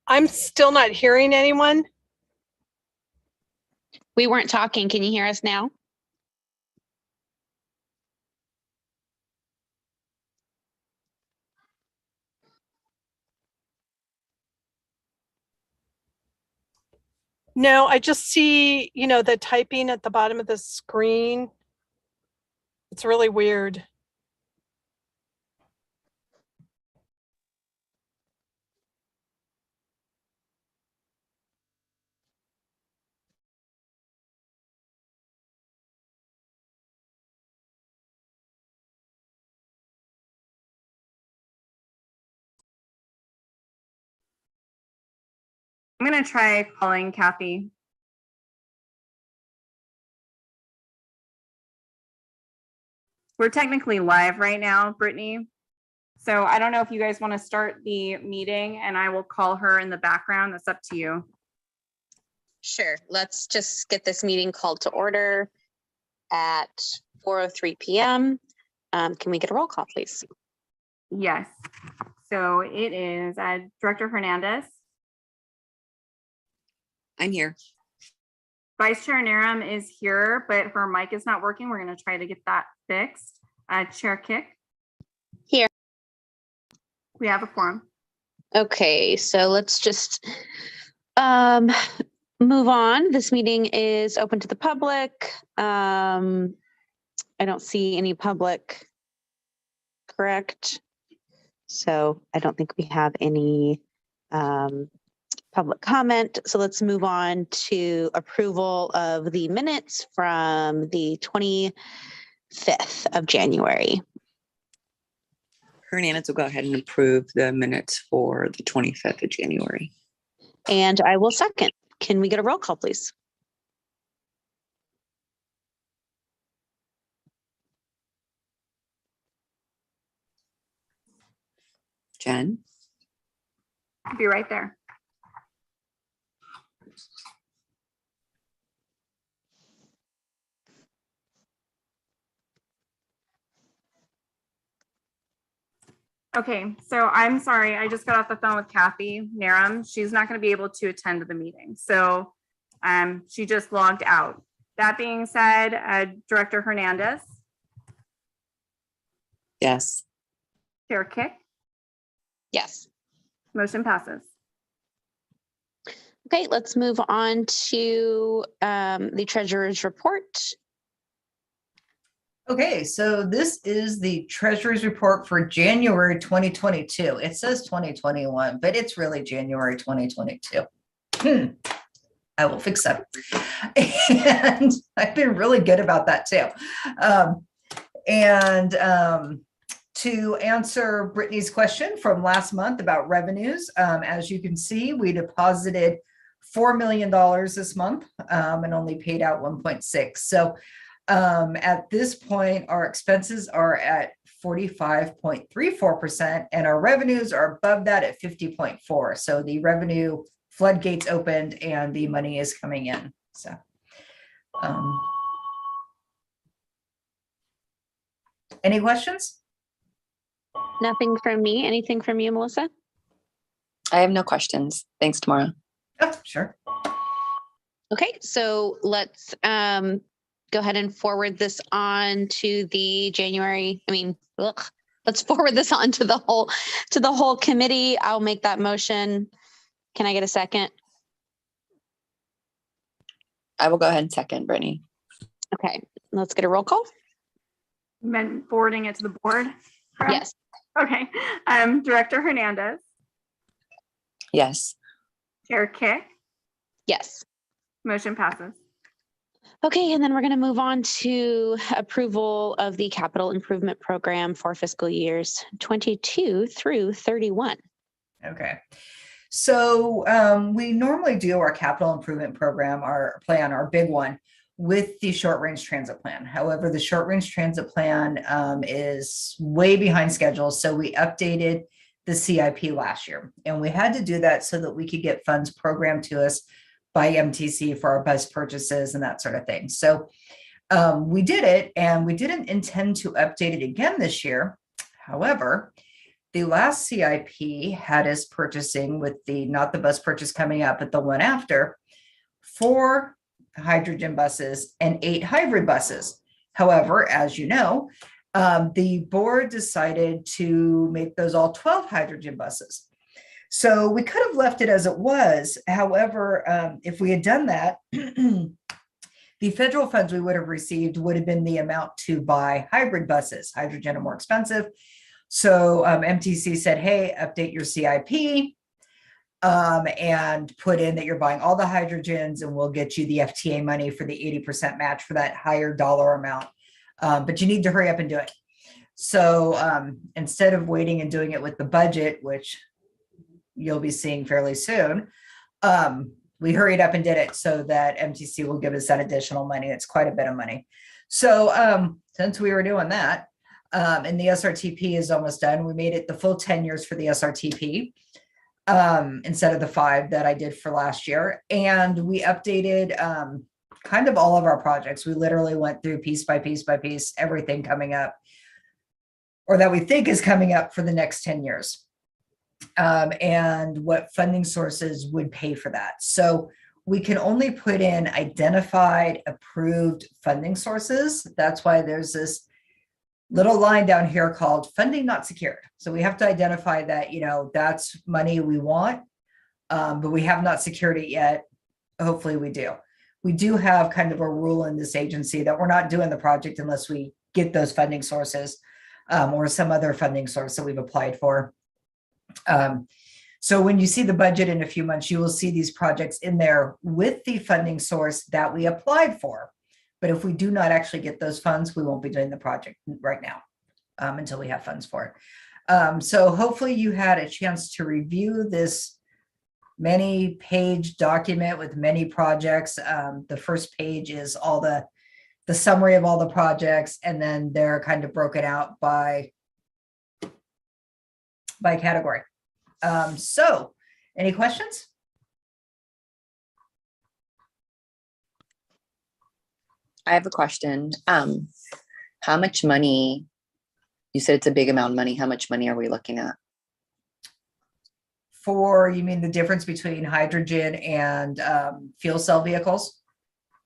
I'm still not hearing anyone. We weren't talking. Can you hear us now? No, I just see, the typing at the bottom of the screen. It's really weird. I'm going to try calling Kathy. We're technically live right now, Brittany. So I don't know if you guys want to start the meeting and I will call her in the background. That's up to you. Sure. Let's just get this meeting called to order at 4:03 p.m. Can we get a roll call, please? Yes. So it is Director Hernandez. I'm here. Vice Chair Naram is here, but her mic is not working. We're going to try to get that fixed. Chair Kick. Here. We have a quorum. Okay, so let's just move on. This meeting is open to the public. I don't see any public, correct? So I don't think we have any public comment. So let's move on to approval of the minutes from the 25th of January. Hernandez will go ahead and approve the minutes for the 25th of January. And I will second. Can we get a roll call, please? Jen? I'll be right there. Okay, so I'm sorry. I just got off the phone with Kathy Naram. She's not going to be able to attend the meeting. So she just logged out. That being said, Director Hernandez. Yes. Chair Kick. Yes. Motion passes. Okay, let's move on to the treasurer's report. Okay, so this is the Treasurer's report for January 2022. It says 2021, but it's really January 2022. I will fix that. And I've been really good about that too. To answer Brittany's question from last month about revenues, as you can see, we deposited $4 million this month and only paid out 1.6. So at this point, our expenses are at 45.34% and our revenues are above that at 50.4. So the revenue floodgates opened and the money is coming in. So any questions? Nothing from me. Anything from you, Melissa? I have no questions. Thanks, Tamara. Oh, sure. Okay, so let's go ahead and forward this on to the January. Let's forward this on to the whole committee. I'll make that motion. Can I get a second? I will go ahead and second, Brittany. Okay, let's get a roll call. Been forwarding it to the board. Correct? Yes. Okay. Director Hernandez. Yes. Chair Kick. Yes. Motion passes. Okay, and then we're going to move on to approval of the capital improvement program for fiscal years 22 through 31. Okay. So we normally do our capital improvement program, our plan, our big one, with the short range transit plan. However, the short range transit plan is way behind schedule. So we updated the CIP last year, and we had to do that so that we could get funds programmed to us by MTC for our bus purchases and that sort of thing. So we did it, and we didn't intend to update it again this year. However, the last CIP had us purchasing with the, not the bus purchase coming up, but the one after, 4 hydrogen buses and 8 hybrid buses. However, as you know, the board decided to make those all 12 hydrogen buses. So we could have left it as it was. However, if we had done that, the federal funds we would have received would have been the amount to buy hybrid buses. Hydrogen are more expensive. So MTC said, hey, update your CIP and put in that you're buying all the hydrogens and we'll get you the FTA money for the 80% match for that higher dollar amount. But you need to hurry up and do it. So instead of waiting and doing it with the budget, which you'll be seeing fairly soon, we hurried up and did it so that MTC will give us that additional money. It's quite a bit of money. So since we were doing that, and the SRTP is almost done, we made it the full 10 years for the SRTP instead of the 5 that I did for last year. And we updated kind of all of our projects. We literally went through piece by piece by piece, everything coming up or that we think is coming up for the next 10 years. And what funding sources would pay for that. So we can only put in identified approved funding sources. That's why there's this little line down here called funding not secured. So we have to identify that, you know, that's money we want, but we have not secured it yet. Hopefully we do. We do have kind of a rule in this agency that we're not doing the project unless we get those funding sources or some other funding source that we've applied for. So when you see the budget in a few months, you will see these projects in there with the funding source that we applied for. But if we do not actually get those funds, we won't be doing the project right now until we have funds for it. So hopefully you had a chance to review this many-page document with many projects. The first page is all the summary of all the projects, and then they're kind of broken out by category. So any questions? I have a question. How much money, you said it's a big amount of money. How much money are we looking at? For, you mean the difference between hydrogen and fuel cell vehicles?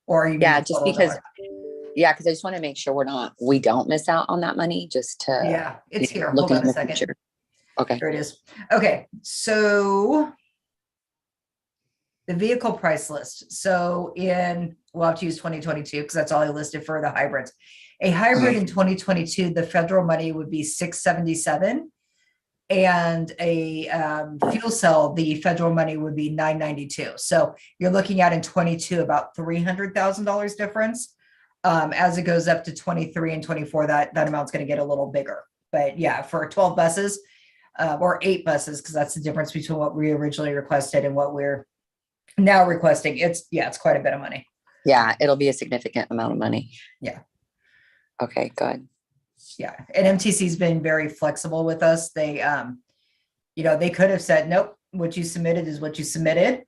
Or you mean Yeah, the just total because, dollar? yeah, because I just want to make sure we don't miss out on that money just to. Yeah, it's here. Hold looking on in a the second. future. Okay. Here it is. Okay, so the vehicle price list. So we'll have to use 2022 because that's all I listed for the hybrids. A hybrid in 2022, the federal money would be 677, and a fuel cell, the federal money would be 992. So you're looking at in 22 about $300,000 difference. As it goes up to 23 and 24, that amount's going to get a little bigger. But yeah, for 12 buses or 8 buses, because that's the difference between what we originally requested and what we're now requesting. It's quite a bit of money. Yeah, it'll be a significant amount of money. Yeah. Okay, good. Yeah. And MTC's been very flexible with us. They, they could have said, nope, what you submitted is what you submitted.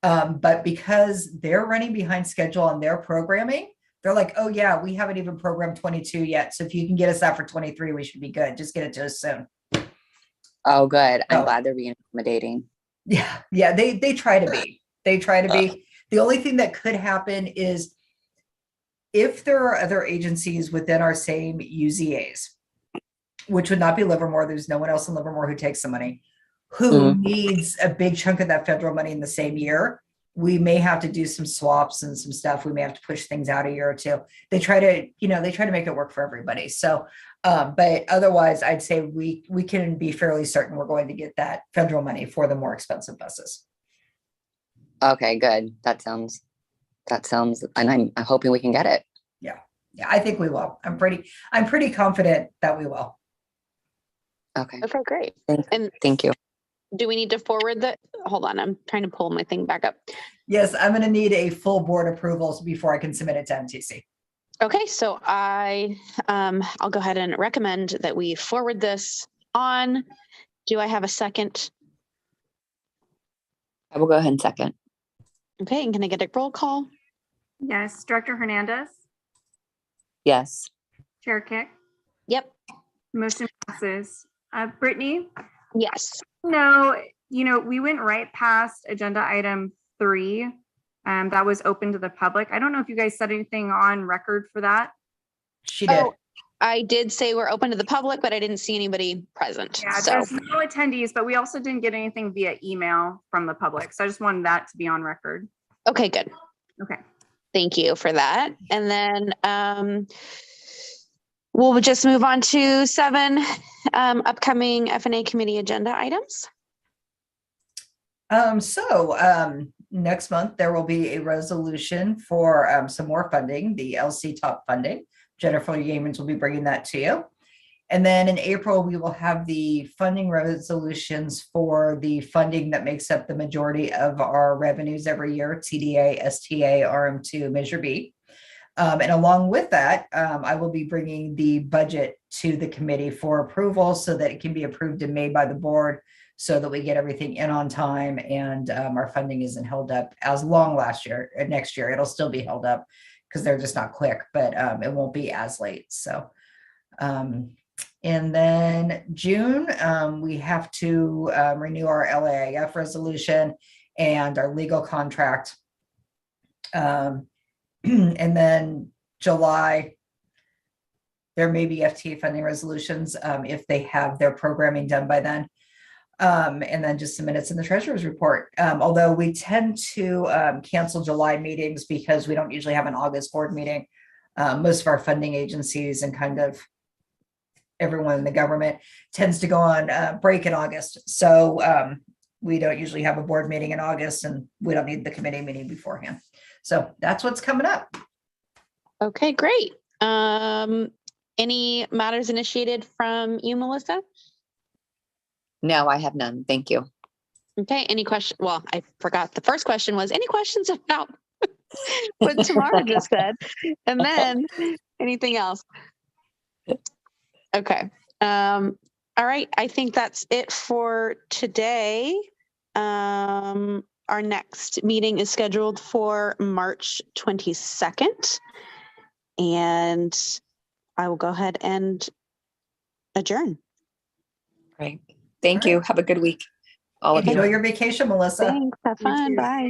But because they're running behind schedule on their programming, they're like, oh yeah, we haven't even programmed 22 yet. So if you can get us that for 23, we should be good. Just get it to us soon. Oh, good. I'm Oh. glad they're being accommodating. Yeah. Yeah. They try to be. They try to be. The only thing that could happen is if there are other agencies within our same UZAs, which would not be Livermore, there's no one else in Livermore who takes the money, who needs a big chunk of that federal money in the same year, we may have to do some swaps and some stuff. We may have to push things out a year or two. They try to make it work for everybody. So, but otherwise, I'd say we can be fairly certain we're going to get that federal money for the more expensive buses. Okay, good. That sounds, and I'm hoping we can get it. Yeah, I think we will. I'm pretty confident that we will. Okay. Okay, great. And thank you. Do we need to forward that? Hold on, I'm trying to pull my thing back up. Yes, I'm going to need a full board approval before I can submit it to MTC. Okay, so I'll go ahead and recommend that we forward this on. Do I have a second? I will go ahead and second. Okay, and can I get a roll call? Yes, Director Hernandez, Yes. Chair Kick, Yep. motion passes Brittany? Yes. No, we went right past agenda item 3. That was open to the public. I don't know if you guys said anything on record for that. She did. Oh, I did say we're open to the public, but I didn't see anybody present. Yeah, So, there's no attendees, but we also didn't get anything via email from the public. So I just wanted that to be on record. okay, good. Okay. Thank you for that. And then we'll just move on to 7 upcoming F&A committee agenda items. Next month, there will be a resolution for some more funding, the LC top funding. Jennifer Yeamans will be bringing that to you. And then in April, we will have the funding resolutions for the funding that makes up the majority of our revenues every year, TDA, STA, RM2, Measure B. And along with that, I will be bringing the budget to the committee for approval so that it can be approved in May by the board so that we get everything in on time and our funding isn't held up as long next year. It'll still be held up because they're just not quick, but it won't be as late. So, and then June, we have to renew our LAIF resolution and our legal contract. And then July, there may be FTA funding resolutions if they have their programming done by then. And then just some minutes in the treasurer's report. Although we tend to cancel July meetings because we don't usually have an August board meeting. Most of our funding agencies and kind of everyone in the government tends to go on break in August. So we don't usually have a board meeting in August and we don't need the committee meeting beforehand. So that's what's coming up. Okay, great. Any matters initiated from you, Melissa? No, I have none. Thank you. Okay, any question? Well, I forgot. The first question was, any questions about what Tamara just said? And then anything else? Okay. All right. I think that's it for today. Our next meeting is scheduled for March 22nd. And I will go ahead and adjourn. Great. Thank you. Have a good week. All of you. Enjoy your vacation, Melissa. Thanks. Have You fun. too. Bye.